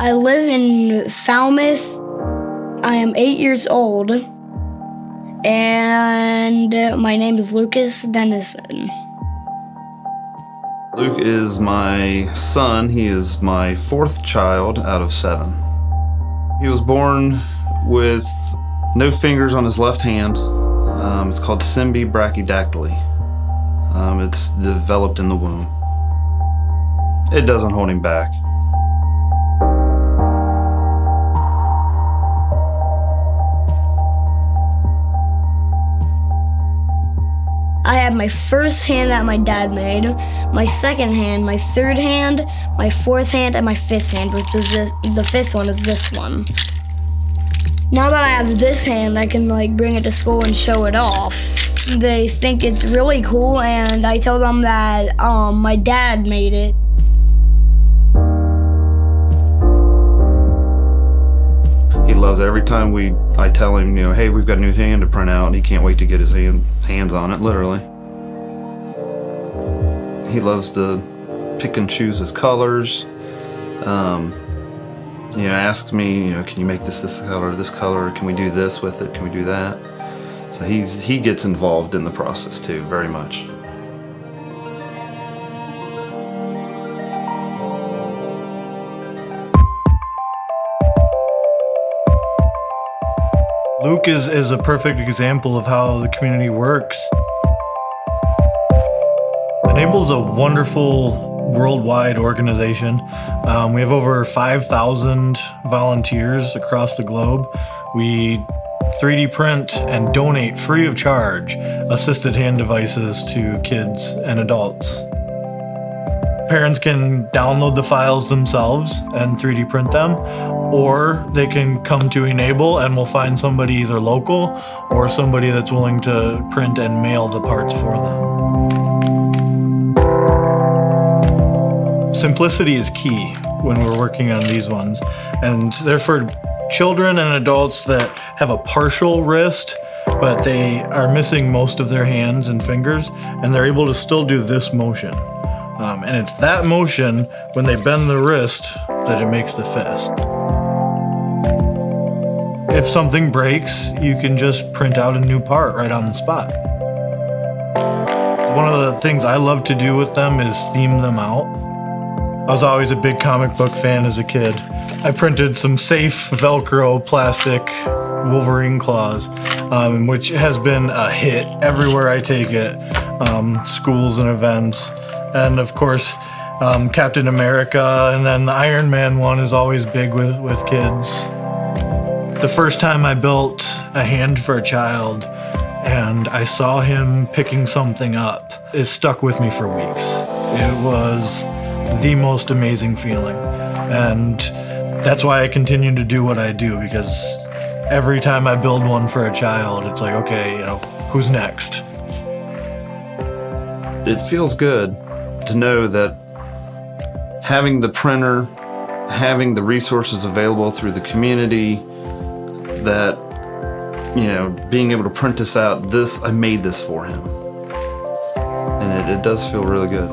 I live in Falmouth. I am 8 years old, and my name is Lucas Dennison. Luke is my son. He is my fourth child out of 7. He was born with no fingers on his left hand. It's called symbibrachydactyly. It's developed in the womb. It doesn't hold him back. I have my first hand that my dad made, my second hand, my third hand, my fourth hand, and my fifth hand, which is this. The fifth one is this one. Now that I have this hand, I can bring it to school and show it off. They think it's really cool, and I tell them that my dad made it. He loves it. Every time I tell him, hey, we've got a new hand to print out, and he can't wait to get his hands on it, literally. He loves to pick and choose his colors. Asks me, can you make this color, can we do this with it, can we do that? So he gets involved in the process too, very much. Luke is a perfect example of how the community works. NABLE is a wonderful worldwide organization. We have over 5,000 volunteers across the globe. We 3D print and donate free of charge assisted hand devices to kids and adults. Parents can download the files themselves and 3D print them, or they can come to NABLE and we'll find somebody either local or somebody that's willing to print and mail the parts for them. Simplicity is key when we're working on these ones, and they're for children and adults that have a partial wrist, but they are missing most of their hands and fingers, and they're able to still do this motion. And it's that motion, when they bend the wrist, that it makes the fist. If something breaks, you can just print out a new part right on the spot. One of the things I love to do with them is theme them out. I was always a big comic book fan as a kid. I printed some safe Velcro plastic Wolverine claws, which has been a hit everywhere I take it, schools and events. And of course, Captain America, and then the Iron Man one is always big with kids. The first time I built a hand for a child and I saw him picking something up, it stuck with me for weeks. It was the most amazing feeling. And that's why I continue to do what I do, because every time I build one for a child, it's like, okay, who's next? It feels good to know that having the printer, having the resources available through the community, that, being able to print this out, I made this for him. And it does feel really good.